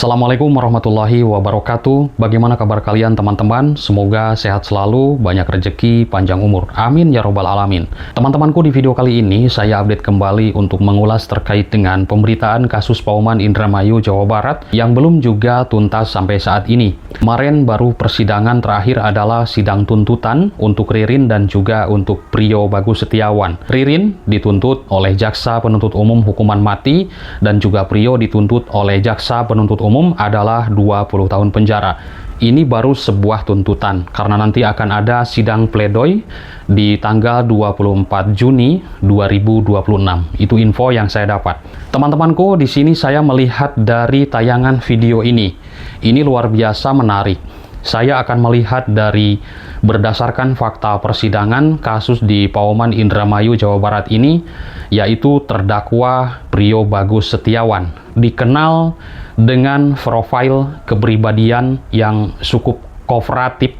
Assalamualaikum warahmatullahi wabarakatuh. Bagaimana kabar kalian teman-teman? Semoga sehat selalu, banyak rezeki, panjang umur. Amin ya robbal alamin. Teman-temanku, di video kali ini saya update kembali untuk mengulas terkait dengan pemberitaan kasus Pauman Indramayu Jawa Barat yang belum juga tuntas sampai saat ini. Kemarin baru persidangan terakhir adalah sidang tuntutan untuk Ririn dan juga untuk Priyo Bagus Setiawan. Ririn dituntut oleh jaksa penuntut umum hukuman mati dan juga Priyo dituntut oleh jaksa penuntut umum adalah 20 tahun penjara. Ini baru sebuah tuntutan karena nanti akan ada sidang pledoi di tanggal 24 Juni 2026. Itu info yang saya dapat. Teman-temanku, di sini saya melihat dari tayangan video ini. Ini luar biasa menarik. Saya akan melihat dari berdasarkan fakta persidangan kasus di Pauman Indramayu Jawa Barat ini, yaitu terdakwa Priyo Bagus Setiawan. Dikenal dengan profil kepribadian yang cukup kooperatif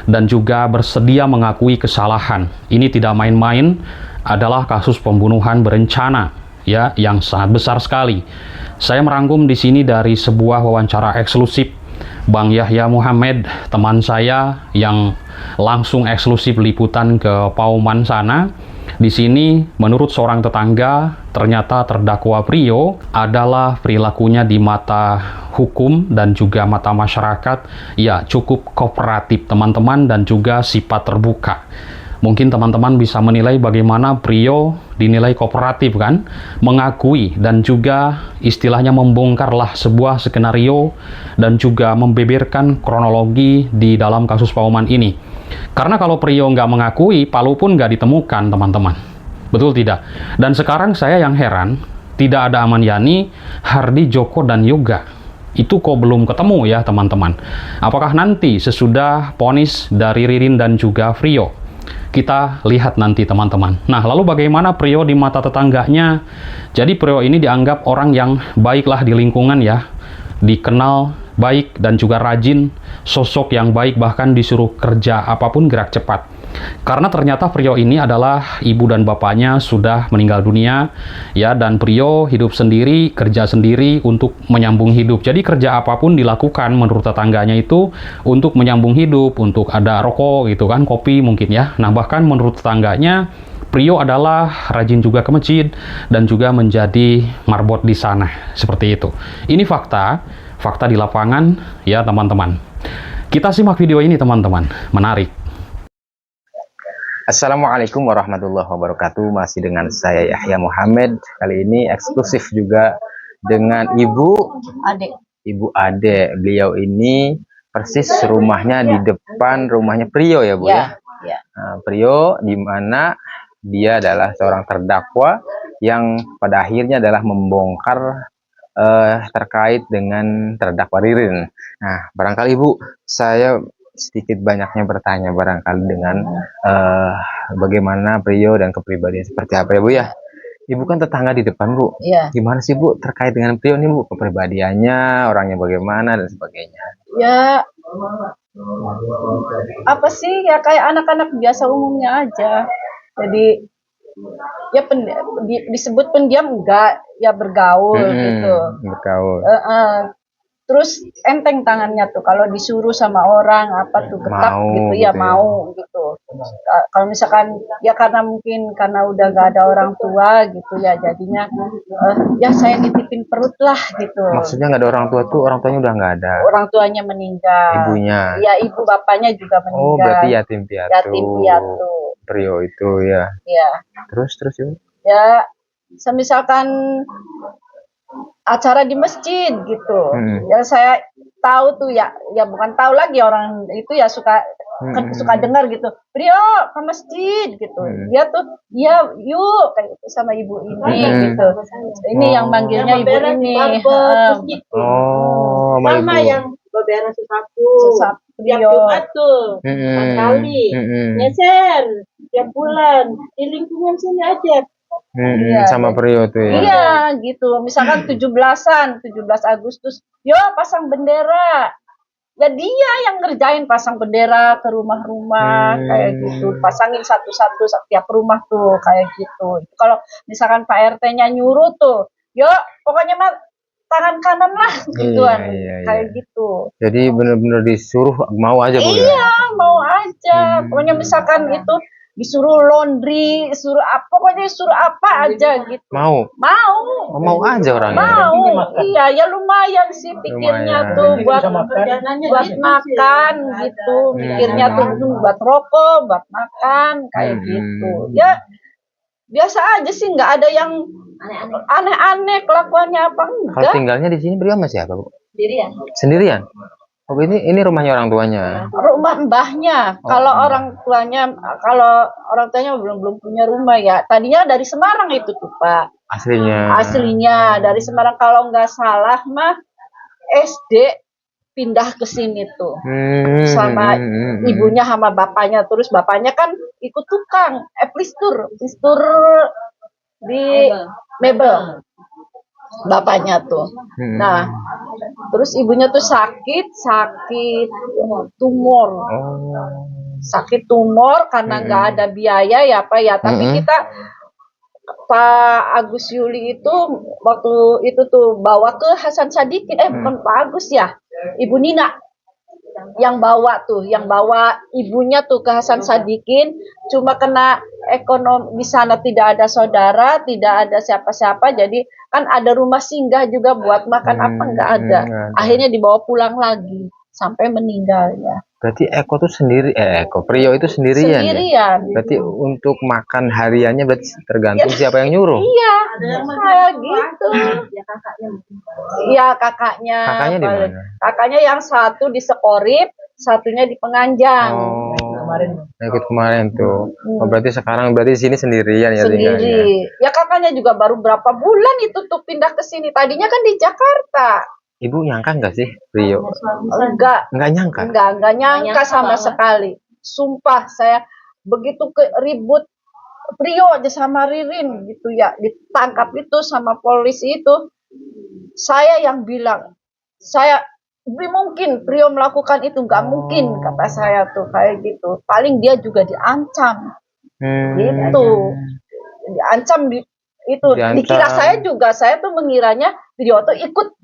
dan juga bersedia mengakui kesalahan. Ini tidak main-main, adalah kasus pembunuhan berencana ya, yang sangat besar sekali. Saya merangkum di sini dari sebuah wawancara eksklusif Bang Yahya Muhammad, teman saya yang langsung eksklusif liputan ke Pauman sana. Di sini, menurut seorang tetangga, ternyata terdakwa Priyo adalah perilakunya di mata hukum dan juga mata masyarakat ya cukup kooperatif teman-teman dan juga sifat terbuka. Mungkin teman-teman bisa menilai bagaimana Priyo dinilai kooperatif kan, mengakui dan juga istilahnya membongkarlah sebuah skenario dan juga membeberkan kronologi di dalam kasus Pauman ini. Karena kalau Priyo nggak mengakui, Palu pun nggak ditemukan teman-teman. Betul tidak? Dan sekarang saya yang heran, tidak ada Aman Yani, Hardi, Joko, dan Yoga. Itu kok belum ketemu ya teman-teman. Apakah nanti sesudah vonis dari Ririn dan juga Priyo? Kita lihat nanti teman-teman. Nah, lalu bagaimana Priyo di mata tetangganya? Jadi Priyo ini dianggap orang yang baiklah di lingkungan ya. Dikenal baik dan juga rajin, sosok yang baik, bahkan disuruh kerja apapun gerak cepat. Karena ternyata Priyo ini adalah ibu dan bapaknya sudah meninggal dunia ya, dan Priyo hidup sendiri, kerja sendiri untuk menyambung hidup. Jadi kerja apapun dilakukan menurut tetangganya itu untuk menyambung hidup, untuk ada rokok gitu kan, kopi mungkin ya. Nah, bahkan menurut tetangganya Priyo adalah rajin juga ke masjid dan juga menjadi marbot di sana. Seperti itu. Ini fakta di lapangan ya teman-teman. Kita simak video ini teman-teman, menarik. Assalamualaikum warahmatullahi wabarakatuh. Masih dengan saya Yahya Muhammad. Kali ini eksklusif juga dengan Ibu Ade. Beliau ini persis rumahnya di depan rumahnya Priyo ya Bu ya. Nah, Priyo di mana dia adalah seorang terdakwa yang pada akhirnya adalah membongkar terkait dengan terdakwa Ririn. Nah, barangkali Ibu, saya sedikit banyaknya bertanya barangkali dengan bagaimana Priyo dan kepribadian seperti apa ya Bu ya. Ibu kan tetangga di depan Bu. Iya. Gimana sih Bu terkait dengan Priyo nih Bu, kepribadiannya, orangnya bagaimana dan sebagainya. Ya, apa sih ya, kayak anak-anak biasa umumnya aja. Jadi ya disebut pendiam enggak, ya bergaul gitu. Bergaul. Terus enteng tangannya tuh kalau disuruh sama orang apa tuh getak Mau, gitu gitu ya, mau gitu. Kalau misalkan ya karena mungkin karena udah gak ada orang tua gitu ya, jadinya ya saya nitipin perut lah gitu. Maksudnya nggak ada orang tua tuh, orang tuanya udah nggak ada. Orang tuanya meninggal. Ibunya. Ya, ibu bapaknya juga meninggal. Oh, berarti yatim piatu. Yatim piatu. Priyo itu ya. Iya. Terus ya. Ya, misalkan acara di masjid gitu. Ya saya tahu tuh ya bukan tahu lagi, orang itu ya suka dengar gitu. Priyo ke masjid gitu. Dia tuh yuk kayak gitu sama ibu ini gitu. Ini yang manggilnya ibu ini. Oh, sama yang beberes sesapu. Tiap Jumat tuh kali nyeser tiap bulan di lingkungan sini aja. Sama Priyo tuh ya. Iya gitu. Misalkan 17 Agustus, yo pasang bendera. Ya dia yang ngerjain pasang bendera ke rumah-rumah kayak gitu. Pasangin satu-satu setiap rumah tuh kayak gitu. Kalau misalkan Pak RT-nya nyuruh tuh, yo pokoknya mah tangan kanan lah gituan, kayak gitu. Jadi benar-benar disuruh mau aja Bu ya? Iya, mau aja. Pokoknya misalkan itu disuruh laundry, suruh apa, pokoknya disuruh apa aja gitu. Mau aja orangnya. Mau, iya ya lumayan sih pikirnya tuh buat makan gitu, mikirnya tuh buat rokok, buat makan kayak gitu. Ya biasa aja sih, nggak ada yang aneh-aneh kelakuannya apa enggak. Kalau tinggalnya di sini beliau masih apa Bu? Sendirian. Oh ini rumahnya orang tuanya. Rumah mbahnya. Kalau orang tuanya belum punya rumah ya. Tadinya dari Semarang itu tuh Pak. Aslinya dari Semarang, kalau nggak salah mah SD pindah ke sini tuh sama ibunya sama bapaknya. Terus bapaknya kan ikut tukang plistur di mebel. Bapaknya tuh. Nah, terus ibunya tuh sakit tumor. Sakit tumor karena nggak ada biaya ya Pak ya. Tapi kita Pak Agus Yuli itu waktu itu tuh bawa ke Hasan Sadikin, bukan Pak Agus ya, Ibu Nina yang bawa ibunya tuh ke Hasan Sadikin. Cuma kena ekonomi di sana, tidak ada saudara, tidak ada siapa-siapa, jadi kan ada rumah singgah juga buat makan apa nggak ada. Akhirnya dibawa pulang lagi sampai meninggal ya. Berarti Eko tuh Prio itu sendirian. Ya? Berarti untuk makan hariannya berarti tergantung siapa yang nyuruh. Iya, kayak gitu. Iya, kakaknya. Kakaknya di mana? Kakaknya yang satu di Sekorip, satunya di Penganjang. Ikut kemarin tuh. Berarti sekarang di sini sendirian ya tinggalnya. Sendiri. Ya kakaknya juga baru berapa bulan itu tuh pindah ke sini. Tadinya kan di Jakarta. Ibu nyangka nggak sih Prio? Enggak nyangka sama sekali. Sumpah saya begitu ribut Prio aja sama Ririn gitu ya, ditangkap itu sama polisi itu. Saya yang bilang, mungkin Prio melakukan itu, nggak mungkin kata saya tuh kayak gitu. Paling dia juga diancam, gitu, diancam itu. Dikira saya tuh mengiranya Prio tuh ikut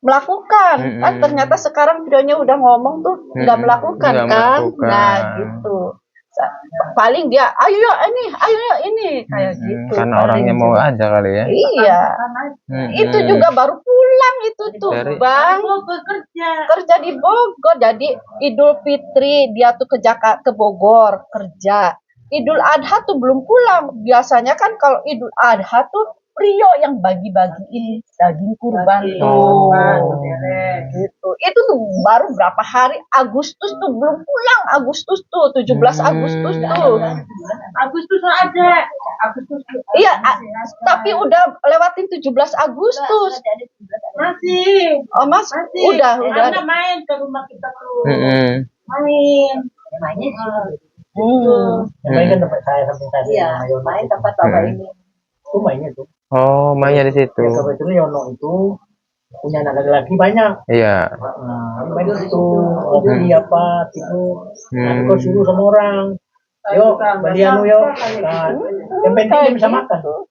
melakukan, kan ternyata sekarang videonya udah ngomong tuh nggak melakukan kan. Nah gitu, paling dia ayo ini kayak gitu. Karena orangnya mau aja kali ya. Iya. Itu juga baru pulang itu tuh Bang, kerja di Bogor. Jadi Idul Fitri dia tuh ke Bogor kerja. Idul Adha tuh belum pulang. Biasanya kan kalau Idul Adha tuh Prio yang bagi-bagiin daging kurban tuh, gitu. Itu tuh baru berapa hari, Agustus tuh belum pulang, 17 Agustus tuh. Agustus ada. Iya, tapi udah lewatin 17 Agustus. Masih. Oh masih. Udah. Karena main ke rumah kita tuh. Mainnya main kan tempat saya sampai tadi. Iya, main tempat Bapak ini. Itu mainnya tuh. Oh, mainnya di situ. Ya, kebetulan Yono itu punya anak laki-laki banyak. Iya. Main di situ, beli apa, itu. Aku suruh sama orang. Yo, beli anu yo. Nah, yang penting dia bisa makan. Itu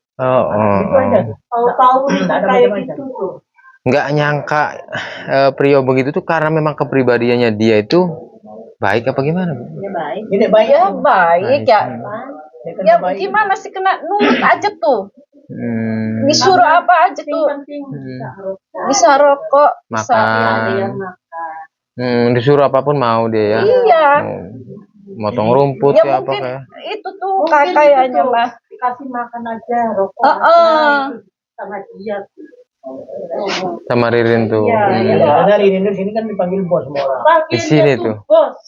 aja. Tahu kayak gitu tuh. Nggak nyangka Prio begitu tuh karena memang kepribadiannya dia itu baik apa gimana? Ini baik. Ya baik ya. Ya gimana sih, kena nurut aja tuh. Disuruh apa aja tuh, bisa rokok, makan, disuruh apapun mau dia ya. Iya. Motong rumput ya apa kayak. Itu tuh kayaknya mah dikasih makan aja rokok sama dia. Sama Ririn tuh. Ada Ririn di sini kan dipanggil bos semua orang. Di sini tuh. Bos.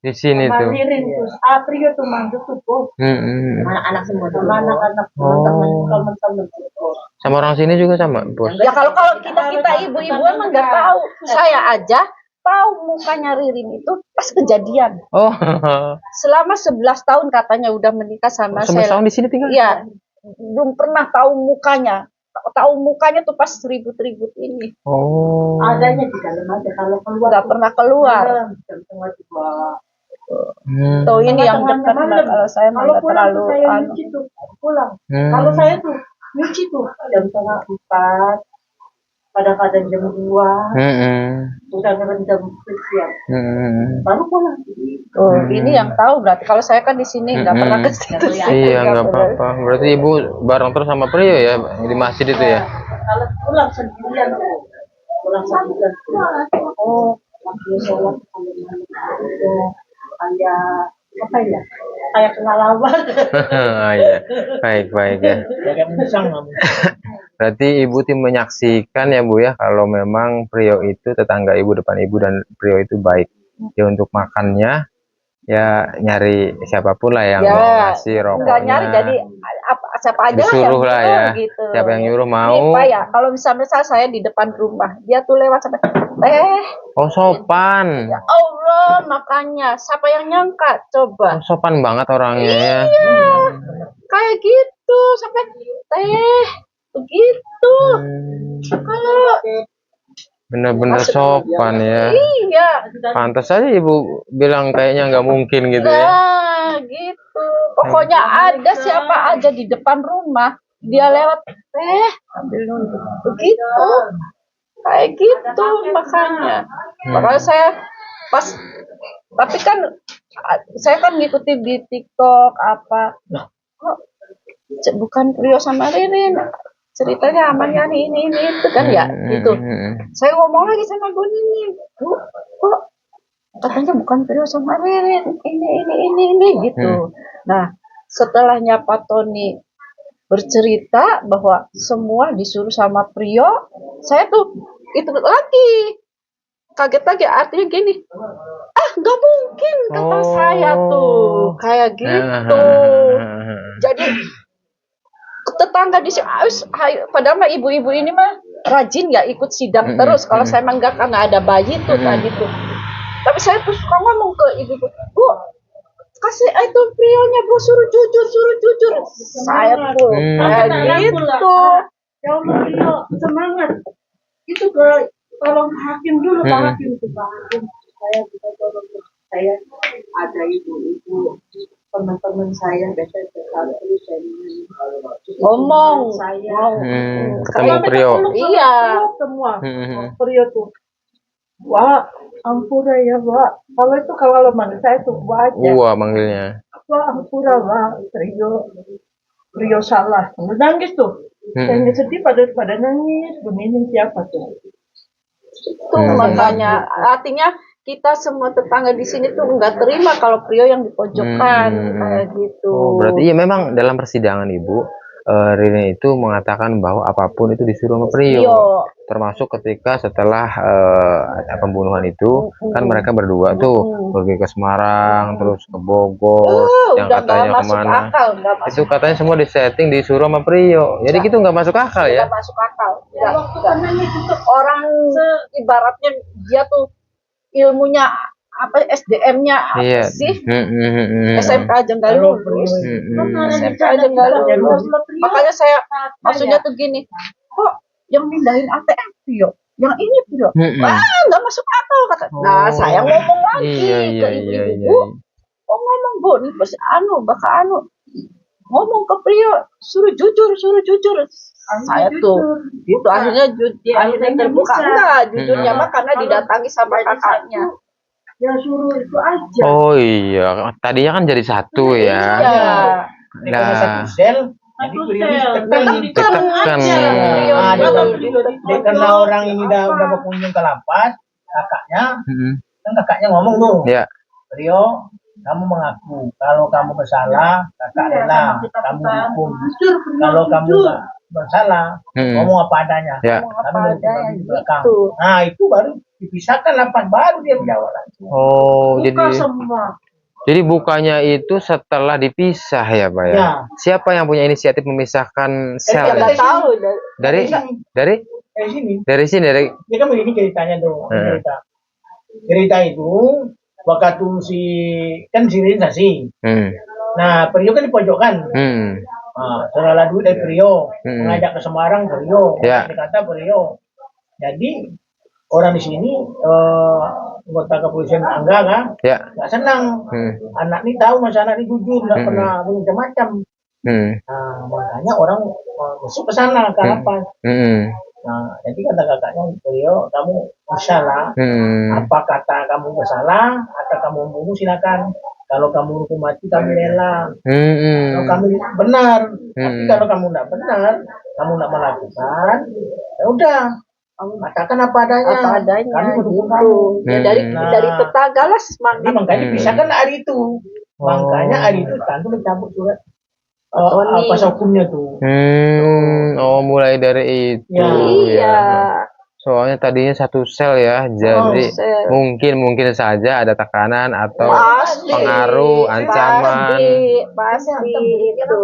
Di sini tuh. Ririn tuh. Aprio tuh manggil tuh bos. Anak-anak semua. Sama anak-anak teman-teman. Sama orang sini juga sama bos. Ya kalau kita ibu-ibu emang nggak tahu. Saya aja tahu mukanya Ririn itu pas kejadian. Oh. Selama 11 tahun katanya udah menikah sama saya. 11 tahun di sini tinggal? Iya. Belum pernah tahu mukanya. Tahu mukanya tuh pas ribut-ribut ini. Oh. Adanya di dalam aja, kalau keluar nggak pernah keluar. Tuh ini yang dekat, kalau saya kalau pulang terlalu saya nyuci tuh pulang. Kalau saya tuh nyuci tuh jam 3:30 kadang-kadang jam 2, udah ngerendam siang, baru pulang. Oh, ini yang tahu berarti. Kalau saya kan di sini nggak pernah ke situ. Iya, nggak apa-apa. Berarti ibu bareng terus sama Prio ya di masjid itu ya? Kalau pulang sendirian tuh, pulang sendirian tuh. Oh, waktu sholat kayak apa ya? Kayak kenal lama. Iya, baik ya. Kayak musang. Berarti ibu tim menyaksikan ya Bu ya, kalau memang Prio itu tetangga ibu, depan ibu, dan Prio itu baik. Ya untuk makannya ya nyari siapapun lah yang mau ngasih rokoknya. Enggak nyari, jadi siapa aja disuruh lah lah yang ya. gitu. Siapa yang nyuruh Ini mau. Pak ya, kalau misal saya di depan rumah, dia tuh lewat sampai Oh, sopan. ya Allah, makanya siapa yang nyangka coba. Oh, sopan banget orangnya ya. Iya, kayak gitu sampai begitu. Kalau Bener-bener sopan ya. iya, Pantas aja ibu bilang kayaknya nggak mungkin gitu ya. nah gitu. Pokoknya ada siapa aja di depan rumah, dia lewat ambil dulu. Begitu. Kayak gitu makanya. Makanya saya pas, tapi kan saya kan ngikuti di TikTok apa. Kok bukan Prio sama Ririn, ceritanya amannya ini itu kan ya gitu. Saya ngomong lagi sama Bu Nini, Bu, kok katanya bukan Prio sama Ririn, ini gitu. Nah, setelahnya Pak Tony bercerita bahwa semua disuruh sama Prio, saya tuh itu lagi kaget lagi, artinya gini, nggak mungkin kata saya tuh kayak gitu. Jadi tetangga di sini, padahal mah ibu-ibu ini mah rajin ya ikut sidang terus. Kalau saya mah enggak, karena ada bayi tuh tadi tuh. Tapi saya tuh suka ngomong ke ibu, Bu, kasih itu Prionya, Bu, suruh jujur. Saya tuh kayak gitu. Ya Allah, Prio, semangat. Itu tolong hakim dulu, Pak Hakim itu, Pak Hakim. Saya bisa tolong, saya ada ibu-ibu teman-teman saya biasanya saya ngomong ketemu Prio. Iya, semua Prio tuh, wah ampura ya Pak, kalau itu kalau manggil saya tuh aja Manggilnya wah ampura Pak, Prio salah, nangis tuh. Saya sedih pada nangis. Begini siapa tuh? Itu makanya artinya kita semua tetangga di sini tuh nggak terima kalau Prio yang dipojokkan kayak gitu. Berarti ya memang dalam persidangan Ibu, Rina itu mengatakan bahwa apapun itu disuruh sama Prio. Termasuk ketika setelah pembunuhan itu kan mereka berdua tuh pergi ke Semarang, terus ke Bogor, yang katanya kemana. Itu katanya semua disetting disuruh sama Prio. Jadi gitu nggak masuk akal ya? Nggak masuk akal. Orang ibaratnya dia tuh ilmunya apa, SDM-nya apa sih? SMK aja nggak lulus. SMK aja nggak lulus. Makanya saya maksudnya tuh gini, kok yang mindahin ATM Prio, yang ini Prio, nggak masuk akal kata. Nah, saya ngomong lagi ke ibu-ibu, ngomong Bu, nih pas ngomong ke Prio, suruh jujur. Saya tuh itu akhirnya terbuka. Enggak, jujurnya mah karena didatangi sama kakaknya. Ya suruh itu aja. Oh iya, tadinya kan jadi satu ya. Iya. Nah, satu sel, jadi ditekan. Karena orang ini udah berkunjung ke lapas, kakaknya, kan kakaknya ngomong tuh, Prio, kamu mengaku kalau kamu bersalah, kakak rela kamu hukum. Kalau kamu bersalah, ngomong apa adanya. Nah itu baru dipisahkan lapas, baru dia menjawab lagi. Oh, jadi bukanya itu setelah dipisah ya Pak ya? Siapa yang punya inisiatif memisahkan sel? Nggak tahu. Dari sini. Ini kan begini ceritanya tuh. Cerita itu waktu si Ririn saksi. Nah Prio kan dipojokkan. Setelah duit dari Prio, mengajak ke Semarang Prio, dikata Prio. Jadi orang di sini anggota kepolisian Angga kan, nggak senang. Anak ini tahu masa anak ini jujur, nggak pernah macam-macam. Nah makanya orang masuk ke sana ke lapas. Nah, jadi kata kakaknya, beliau kamu bersalah. Apa kata kamu bersalah, atau kamu membunuh silakan. Kalau kamu hukum mati kami rela. Kalau kamu benar, tapi kalau kamu tidak benar, kamu tidak melakukan, ya udah, kamu katakan apa adanya. Apa adanya Kami mendukung gitu. kamu. Ya, dari tetangga lah Jadi semangat. makanya pisahkan hari itu. Makanya hari itu tentu dicabut surat apa hukumnya tuh. Oh, mulai dari itu. Iya. Soalnya tadinya satu sel ya, jadi sel. mungkin saja ada tekanan atau Pasti. pengaruh, ancaman. Pasti itu.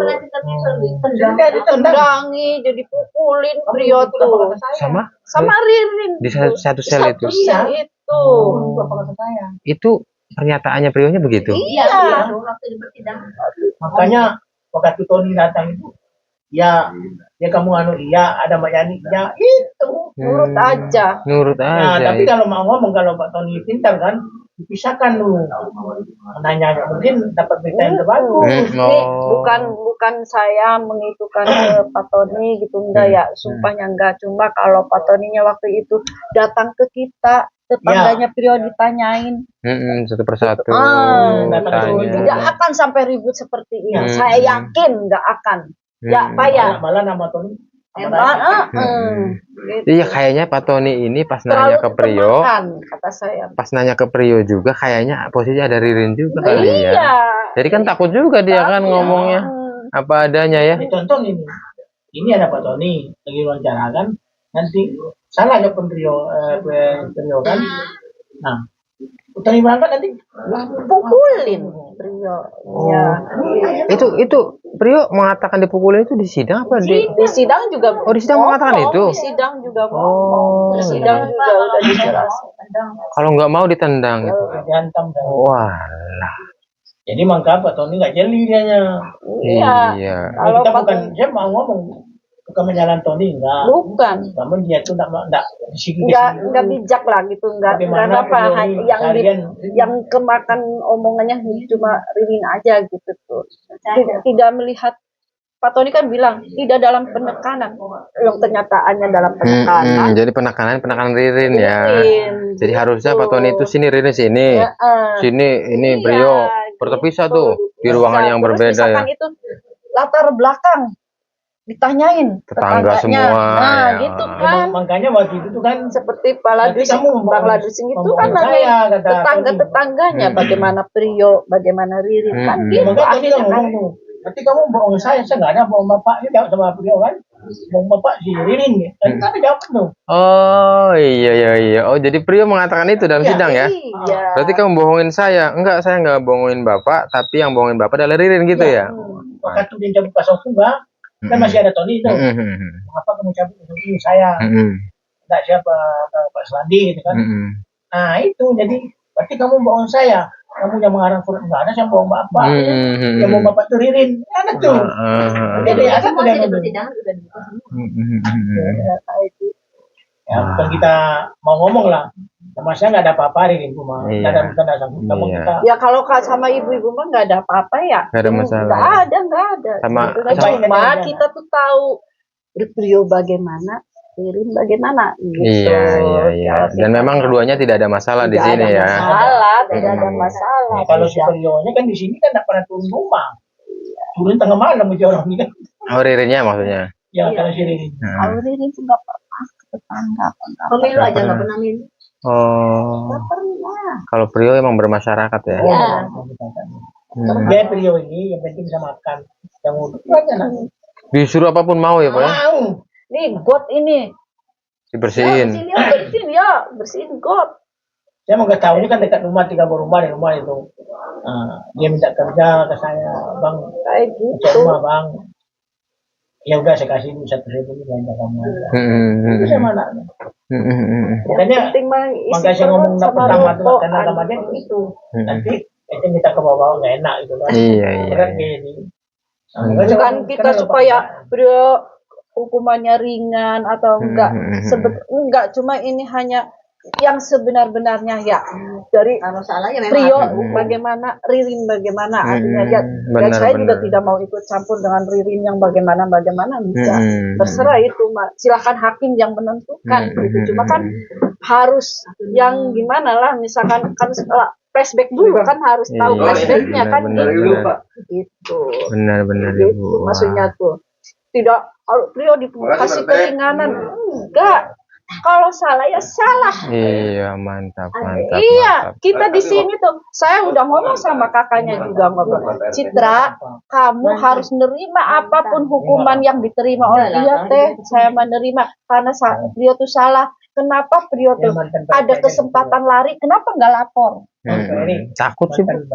Jadi Ditendangi, jadi pukulin Prio tuh. Sama Ririn. Di satu sel itu. Iya itu. Itu pernyataannya Prionya begitu. Iya. Makanya waktu Tony datang itu, ya kamu ada Mbak Yani, ya itu. Nurut aja. Nah, tapi kalau mau ngomong, kalau Pak Tony pintar kan, dipisahkan dulu. Nanya mungkin dapat berita yang terbagus. Ini bukan saya mengitukan Pak Tony gitu, enggak ya, sumpahnya enggak. Cuma kalau Pak Tonynya waktu itu datang ke kita, tetangganya Prio ditanyain satu persatu. Tidak akan sampai ribut seperti ini. Saya yakin enggak akan. Ya, Pak ya. Malah nama Tony. Iya, kayaknya Pak Tony ini pas nanya ke Prio, kata saya. Pas nanya ke Prio juga kayaknya posisi ada Ririn juga kali ya. Iya. Jadi kan takut juga dia kan ngomongnya apa adanya ya. Contoh ini ada Pak Tony lagi wawancara kan, nanti salah ya Prio kan. Nah, Tony berangkat nanti pukulin Prio. Ya. Itu Prio mengatakan dipukulin itu di sidang apa di sidang juga. Oh, di sidang mengatakan itu. Di sidang juga ngomong. Di sidang juga udah dijelaskan. Kalau nggak mau ditendang gitu. dihantam kan. Walah. Jadi mangka Pak Tony nggak jeli dianya. Iya. Kalau kita bukan dia mau ngomong bukan menyalan Tony enggak. Bukan. Namun dia tuh enggak enggak bijak lah gitu, enggak apa yang kemakan omongannya cuma Ririn aja gitu tuh. Tidak melihat Pak Tony kan bilang tidak dalam penekanan, yang kenyataannya dalam penekanan. Jadi penekanan Ririn ya. Jadi harusnya Pak Tony itu sini, Ririn sini, sini ini Prio, terpisah tuh di ruangan yang berbeda ya. Itu latar belakang ditanyain tetangga semua. Nah, gitu kan. Makanya waktu itu tuh kan seperti Bang Ladusing itu kan nanyain tetangga-tetangganya bagaimana Prio, bagaimana Ririn kan gitu. Akhirnya ngomong, nanti kamu bohong saya nggak ada bohong bapaknya jawab sama Prio kan. Bohong bapak si Ririn ya. Kan jawab tuh. Oh iya. Oh jadi Prio mengatakan itu dalam sidang ya? Iya. Berarti kamu bohongin saya? Enggak, saya nggak bohongin bapak, tapi yang bohongin bapak adalah Ririn gitu ya? Waktu dia cabut pasal juga. Kan masih ada Tony itu. Mengapa kamu cabut ini saya? Enggak siapa Pak Selandi gitu kan. Nah itu jadi berarti kamu bohong saya. Kamu yang mengarang surat enggak ada yang bohong bapak. Yang bohong bapak tuh Ririn. Ada tuh. Jadi asal udah ya bukan kita mau ngomong lah. Sama saya nggak ada apa-apa Ririn cuma nggak ada sangkut kita. Ya kalau sama ibu-ibu mah nggak ada apa-apa ya. Nggak ada masalah. Nggak ada. Cuma kita tuh tahu Prio bagaimana, Ririn bagaimana. Gitu. Iya. Dan memang keduanya tidak ada masalah di sini ya. Tidak ada masalah. Nah, kalau si Prionya kan di sini kan nggak pernah turun rumah. Turun tengah malam aja orang ini kan. Oh, Ririnnya maksudnya? Ya kalau si Ririn. Kalau Ririn tuh nggak pernah ke tetangga. Pemilu aja nggak pernah milih. Oh. Kalau Prio emang bermasyarakat ya? Iya. Dia Prio ini yang penting bisa makan. Yang untuk aja disuruh apapun mau ya Pak? Mau. Nih got ini. Dibersihin. Bersihin got. Saya mau nggak tahu ini kan dekat rumah 3 rumah di rumah itu. Dia minta kerja ke saya, Bang. Kayak gitu. Rumah Bang. Ya udah saya kasih 1.000 belanja kamu aja. Itu saya mana? Makanya saya ngomong pertama tuh karena Ramadan itu nanti itu kita ke bawah nggak enak gitu kan. Iya. Bukan kita supaya Prio hukumannya ringan atau enggak. Enggak, cuma ini hanya yang sebenar-benarnya ya dari Kalau salah ya memang Prio aku. bagaimana, Ririn bagaimana artinya ya. Dan benar, saya juga benar. tidak mau ikut campur dengan Ririn yang bagaimana bisa. Terserah itu, silakan hakim yang menentukan gitu. Cuma kan harus yang gimana lah, misalkan kan flashback dulu kan harus tahu Iya, flashbacknya kan benar, gitu. benar. Gitu. Benar-benar Gitu, Ibu. Wah. maksudnya tuh tidak harus Prio dikasih keringanan, enggak. Kalau salah ya salah. Iya, mantap, mantap. Iya, mantap. kita di sini tuh, saya udah ngomong sama kakaknya juga ngobrol. Citra, kamu harus nerima apapun hukuman yang diterima oleh dia teh. Saya menerima karena Prio tuh salah. Kenapa Prio tuh ada kesempatan lari? Kenapa nggak lapor? Takut sih, Bu.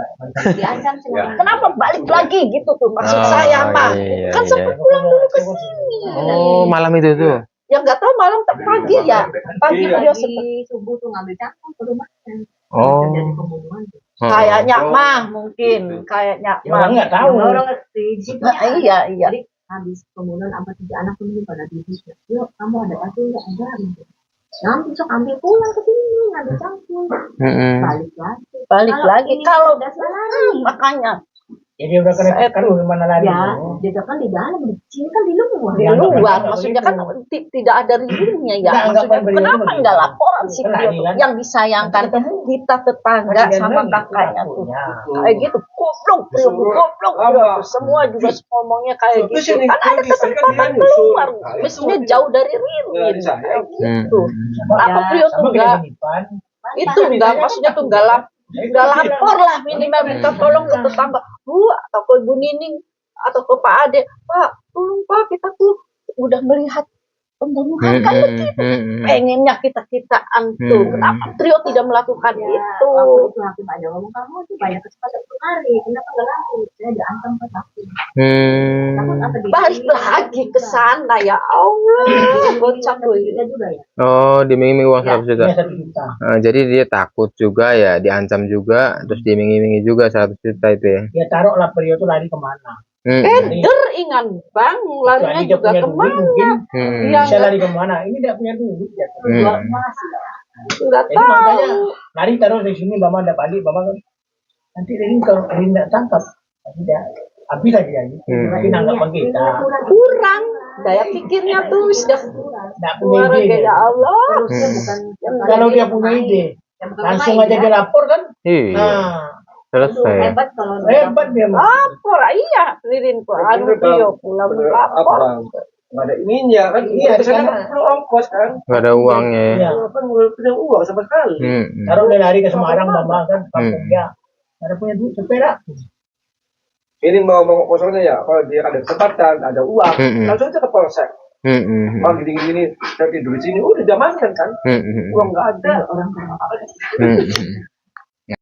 Diancam semua. Kenapa balik lagi gitu tuh maksud Oh, saya mah? iya, Kan iya. sempat pulang dulu ke sini. Oh, malam itu tuh. Ya nggak tahu malam pagi ya. Pagi Prio sempat. Di subuh tuh ngambil cangkang ke rumahnya. Oh. Terjadi pembunuhan. Kayaknya mah mungkin, kayaknya Ya, orang mah. nggak tahu. Orang di situ. Nah, iya. Jadi habis pembunuhan apa 3 anak pembunuh pada duduk. Yuk, kamu ada batu nggak? Ada. Gitu. Nanti sok ambil pulang ke sini, ngambil cangkang. Balik lagi. Balik lagi ini kalau udah salah. makanya Jadi udah kena tekan gimana lari? Ya, dia kan di dalam, di sini kan di luar. di Ya, luar, nggak maksudnya begitu. kan tidak ada ribunya ya. Nggak, Maksudnya anggapan beliau kenapa begitu. nggak laporan sih Kan beliau lari tuh? kan. Yang disayangkan Ketemu. kita tetangga Masih sama lagi, kakaknya tuh pelakunya. kayak gitu, goblok beliau, goblok beliau. Semua juga ngomongnya kayak gitu. Kan ada kesempatan keluar, mestinya jauh dari Ririn kayak gitu. Kenapa beliau tuh Sama nggak kayak Dipan. itu nggak, maksudnya tuh nggak lapor lah, minimal minta tolong ke tetangga, Bu, atau ke Ibu Nining atau ke Pak Ade, Pak, tolong Pak, kita tuh udah melihat pembunuhan kan begitu. Pengennya kita-kitaan tuh. Kenapa Trio tidak melakukan Ya, itu? waktu itu hakim ada ngomong kamu tuh banyak kesempatan untuk lari, kenapa nggak lari? Saya diancam ke hakim. Takut apa dia? Balik lagi ke sana ya Allah, bocah tuh. Kita juga ya. Oh, diiming-iming uang 100 juta. Iya, 1 juta. Jadi dia takut juga ya, diancam juga, terus diiming-imingi juga 100 juta itu ya. Ya taruhlah Prio tuh lari kemana? Eder ingan bang, larinya Kecuali dia juga punya duit kemana? mungkin. Dia Bisa lari kemana? Ini tidak punya duit ya. Jual emas. nggak Jadi makanya tahu. lari taruh di sini, Mama ada balik, Mama kan nanti ini kalau ini tidak tangkap, tidak habis lagi ya. Tapi nanggap sama kita. Kurang daya pikirnya tuh sudah Tidak punya keluar ide. ya Allah. Harusnya bukan Kalau dia punya ide, langsung aja dia lapor kan? Iya, Nah, selesai. hebat kalau hebat dia mah. Lapor, iya, Ririn kok anu Trio pulang lapor. Nggak ada ininya kan, Iya, ke sana karena- kan perlu ongkos kan, Gak ada uangnya ya. Iya. kan nggak punya uang sama sekali. Taruh dia lari ke Semarang, Mama kan kampung dia. Ada punya duit sepeda. Ini mau kosongnya ya, kalau dia ada kesempatan, ada uang, langsung aja ke polsek. Mau gini-gini, saya tidur di sini, udah diamankan kan, uang nggak ada, orang